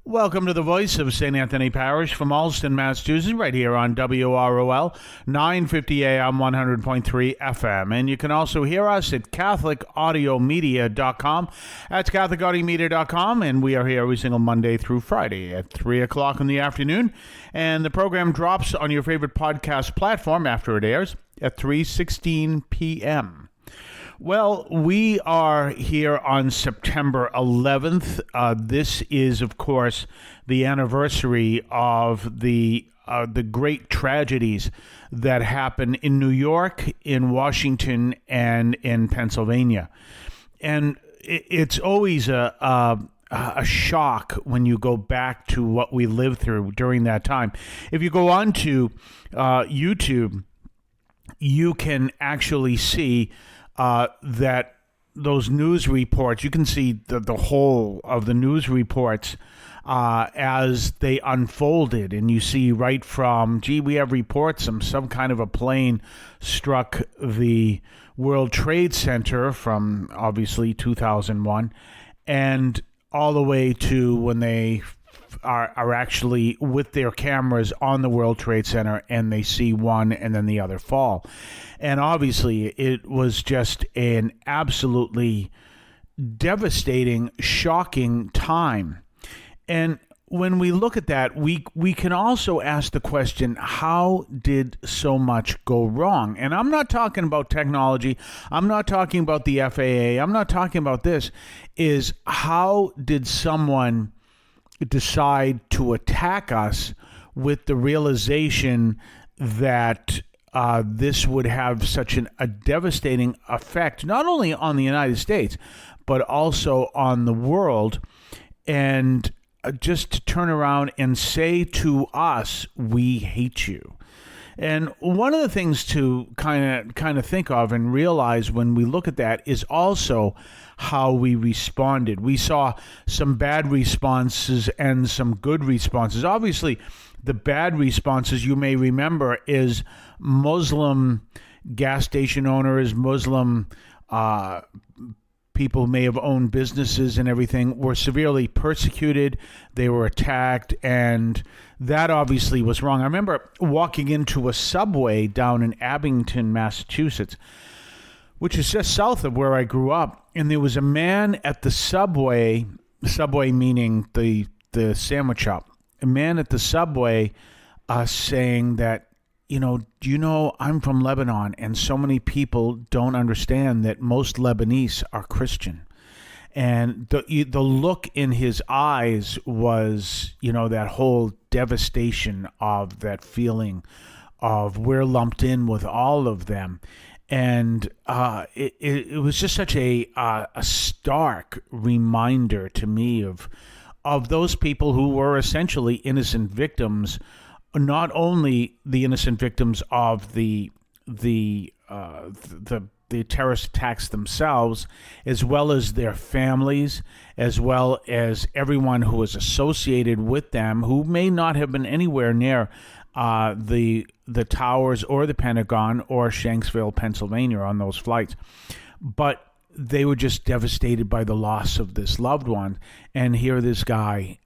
Welcome to the voice of St. Anthony Parish from Alston, Massachusetts, right here on WROL 950 AM 100.3 FM. And you can also hear us at CatholicAudiomedia.com. That's CatholicAudiomedia.com, and we are here every single Monday through Friday at 3 o'clock in the afternoon. And the program drops on your favorite podcast platform after it airs at 3:16 p.m. Well, we are here on September 11th. This is, of course, the anniversary of the great tragedies that happened in New York, in Washington, and in Pennsylvania. And it's always a shock when you go back to what we lived through during that time. If you go on to YouTube, you can actually see that those news reports, you can see the whole of the news reports as they unfolded. And you see right from, we have reports some kind of a plane struck the World Trade Center from obviously 2001, and all the way to when they are actually with their cameras on the World Trade Center and they see one and then the other fall. And obviously it was just an absolutely devastating, shocking time. And when we look at that, we can also ask the question, how did so much go wrong? And I'm not talking about technology. I'm not talking about the FAA. I'm not talking about this. Is how did someone decide to attack us with the realization that this would have such a devastating effect, not only on the United States, but also on the world, and just to turn around and say to us, we hate you. And one of the things to kind of think of and realize when we look at that is also how we responded. We saw some bad responses and some good responses. Obviously, the bad responses, you may remember, is Muslim gas station owners, Muslim people who may have owned businesses and everything were severely persecuted. They were attacked, and that obviously was wrong. I remember walking into a Subway down in Abington, Massachusetts, which is just south of where I grew up, and there was a man at the Subway meaning the sandwich shop, a man at the Subway saying that, do you know I'm from Lebanon, and so many people don't understand that most Lebanese are Christian. And the look in his eyes was, that whole devastation of that feeling of we're lumped in with all of them. And it was just such a stark reminder to me of those people who were essentially innocent victims, not only the innocent victims of the terrorist attacks themselves, as well as their families, as well as everyone who was associated with them, who may not have been anywhere near the towers or the Pentagon or Shanksville, Pennsylvania on those flights. But they were just devastated by the loss of this loved one. And here this guy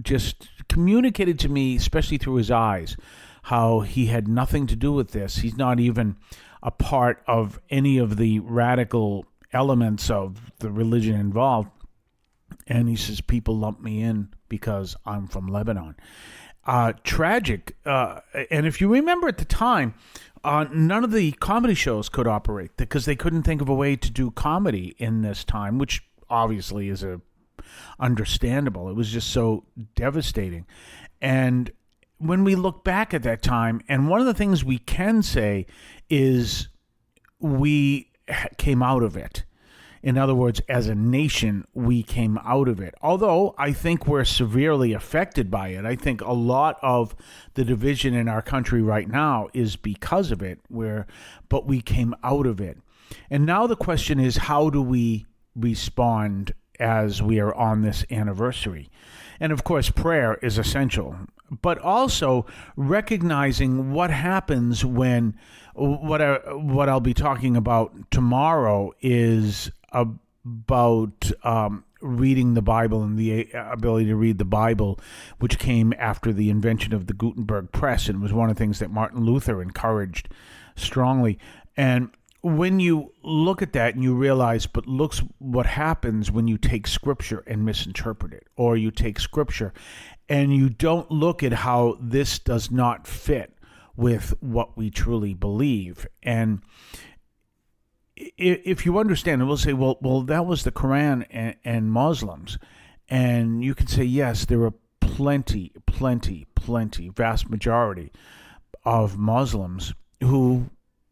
just communicated to me, especially through his eyes, how he had nothing to do with this. He's not even a part of any of the radical elements of the religion involved. And he says, people lump me in because I'm from Lebanon. Tragic. And if you remember at the time, none of the comedy shows could operate because they couldn't think of a way to do comedy in this time, which obviously is understandable. It was just so devastating. And when we look back at that time, and one of the things we can say is we came out of it. In other words, as a nation, we came out of it. Although I think we're severely affected by it. I think a lot of the division in our country right now is because of it, but we came out of it. And now the question is, how do we respond as we are on this anniversary? And of course, prayer is essential, but also recognizing what happens when what I'll be talking about tomorrow is about reading the Bible and the ability to read the Bible, which came after the invention of the Gutenberg press, and was one of the things that Martin Luther encouraged strongly. And when you look at that and you realize, but looks what happens when you take Scripture and misinterpret it, or you take Scripture and you don't look at how this does not fit with what we truly believe. And if you understand, and we'll say, well, that was the Quran and Muslims. And you can say, yes, there are plenty, vast majority of Muslims who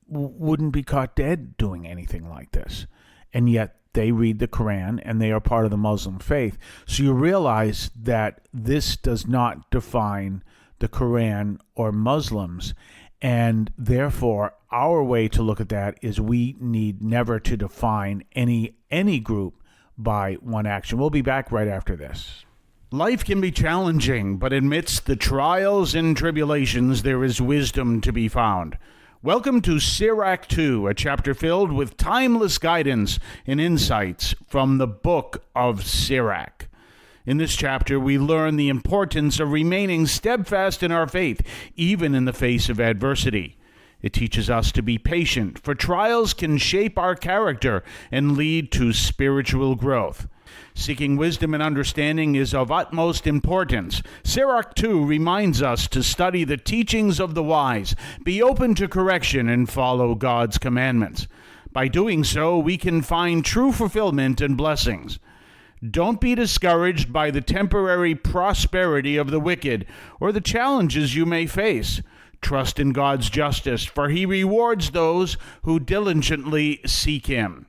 wouldn't be caught dead doing anything like this. And yet they read the Quran and they are part of the Muslim faith. So you realize that this does not define the Quran or Muslims. And therefore, our way to look at that is we need never to define any group by one action. We'll be back right after this. Life can be challenging, but amidst the trials and tribulations, there is wisdom to be found. Welcome to Sirach 2, a chapter filled with timeless guidance and insights from the book of Sirach. In this chapter, we learn the importance of remaining steadfast in our faith, even in the face of adversity. It teaches us to be patient, for trials can shape our character and lead to spiritual growth. Seeking wisdom and understanding is of utmost importance. Sirach 2 reminds us to study the teachings of the wise, be open to correction, and follow God's commandments. By doing so, we can find true fulfillment and blessings. Don't be discouraged by the temporary prosperity of the wicked or the challenges you may face. Trust in God's justice, for He rewards those who diligently seek Him.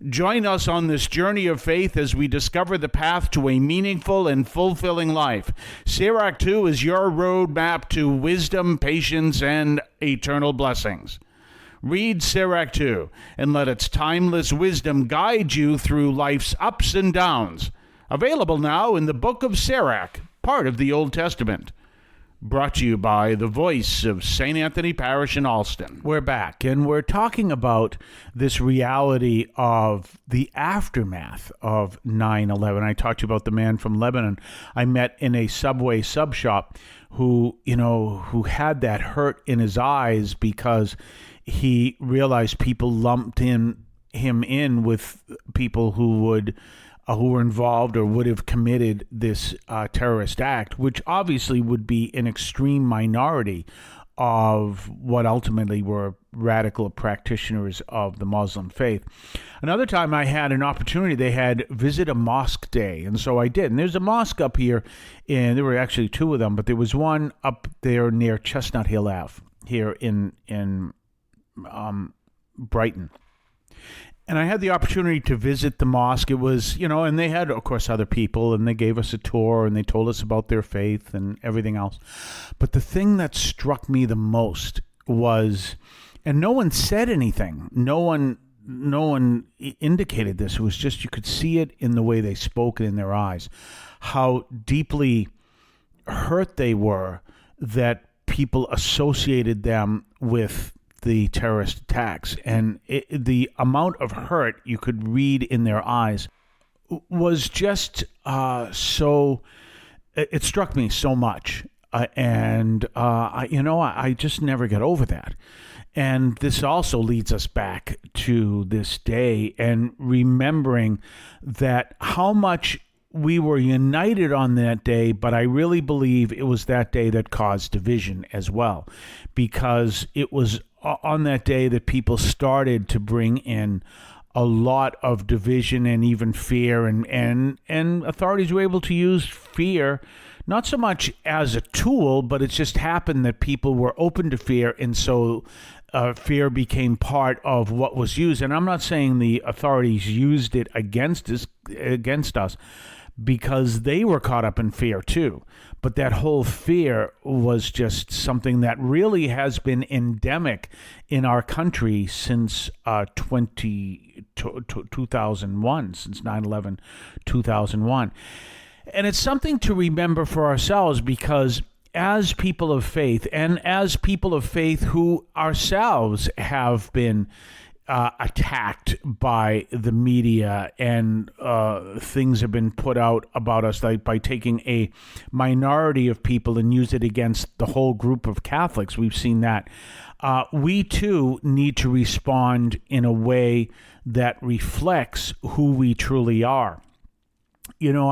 Join us on this journey of faith as we discover the path to a meaningful and fulfilling life. Sirach 2 is your roadmap to wisdom, patience, and eternal blessings. Read Sirach 2 and let its timeless wisdom guide you through life's ups and downs. Available now in the book of Sirach, part of the Old Testament. Brought to you by the voice of St. Anthony Parish in Alston. We're back, and we're talking about this reality of the aftermath of 9/11. I talked to you about the man from Lebanon I met in a Subway sub shop who had that hurt in his eyes because he realized people lumped him in with people who were involved or would have committed this terrorist act, which obviously would be an extreme minority of what ultimately were radical practitioners of the Muslim faith. Another time I had an opportunity, they had Visit a Mosque Day, and so I did. And there's a mosque up here, and there were actually two of them, but there was one up there near Chestnut Hill Ave here in Brighton. And I had the opportunity to visit the mosque. It was, and they had, of course, other people, and they gave us a tour, and they told us about their faith and everything else. But the thing that struck me the most was, and no one said anything. No one indicated this. It was just, you could see it in the way they spoke and in their eyes, how deeply hurt they were that people associated them with the terrorist attacks. And the amount of hurt you could read in their eyes was just so, it struck me so much. I just never get over that. And this also leads us back to this day and remembering that how much we were united on that day, but I really believe it was that day that caused division as well, because it was on that day that people started to bring in a lot of division and even fear, and authorities were able to use fear not so much as a tool, but it just happened that people were open to fear, and so fear became part of what was used. And I'm not saying the authorities used it against us, because they were caught up in fear too. But that whole fear was just something that really has been endemic in our country since 2001, since 9/11, 2001. And it's something to remember for ourselves, because as people of faith, and as people of faith who ourselves have been attacked by the media, and things have been put out about us like by taking a minority of people and use it against the whole group of Catholics. We've seen that. We too need to respond in a way that reflects who we truly are. You know,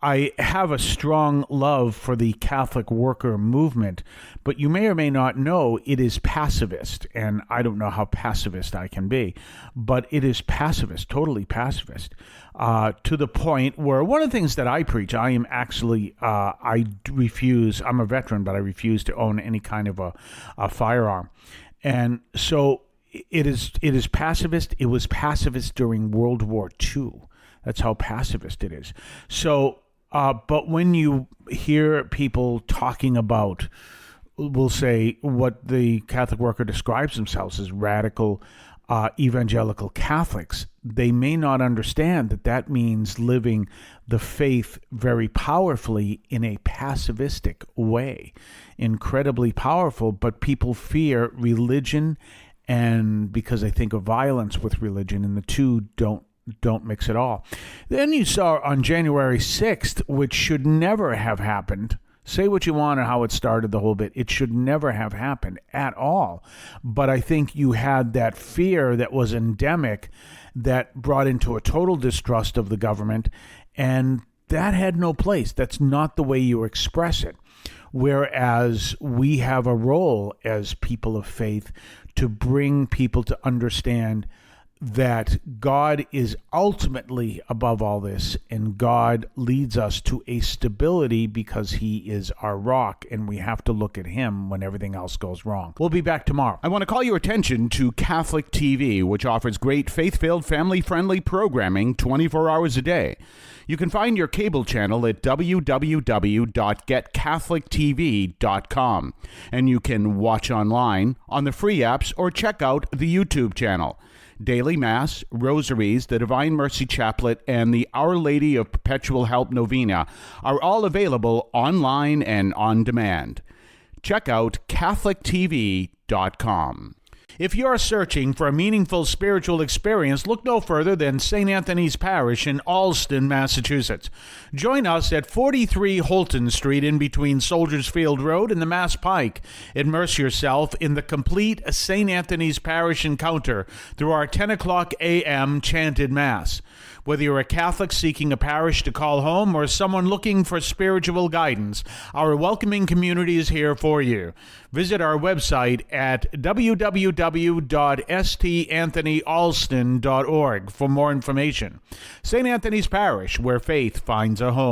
I have a strong love for the Catholic worker movement, but you may or may not know it is pacifist, and I don't know how pacifist I can be, but it is pacifist, totally pacifist, to the point where one of the things that I preach, I am actually, I'm a veteran, but I refuse to own any kind of a firearm. And so it is pacifist. It was pacifist during World War II. That's how pacifist it is. So, but when you hear people talking about, we'll say, what the Catholic worker describes themselves as radical evangelical Catholics, they may not understand that that means living the faith very powerfully in a pacifistic way. Incredibly powerful, but people fear religion, and because they think of violence with religion, and the two don't mix at all. Then you saw on January 6th, which should never have happened. Say what you want on how it started, the whole bit. It should never have happened at all. But I think you had that fear that was endemic that brought into a total distrust of the government, and that had no place. That's not the way you express it. Whereas we have a role as people of faith to bring people to understand that God is ultimately above all this, and God leads us to a stability because he is our rock, and we have to look at him when everything else goes wrong. We'll be back tomorrow. I want to call your attention to Catholic TV, which offers great faith-filled, family-friendly programming 24 hours a day. You can find your cable channel at www.getcatholictv.com, and you can watch online on the free apps or check out the YouTube channel. Daily Mass, Rosaries, the Divine Mercy Chaplet, and the Our Lady of Perpetual Help Novena are all available online and on demand. Check out CatholicTV.com. If you're searching for a meaningful spiritual experience, look no further than St. Anthony's Parish in Allston, Massachusetts. Join us at 43 Holton Street in between Soldiers Field Road and the Mass Pike. Immerse yourself in the complete St. Anthony's Parish encounter through our 10 o'clock a.m. chanted Mass. Whether you're a Catholic seeking a parish to call home or someone looking for spiritual guidance, our welcoming community is here for you. Visit our website at www.stanthonyalston.org for more information. St. Anthony's Parish, where faith finds a home.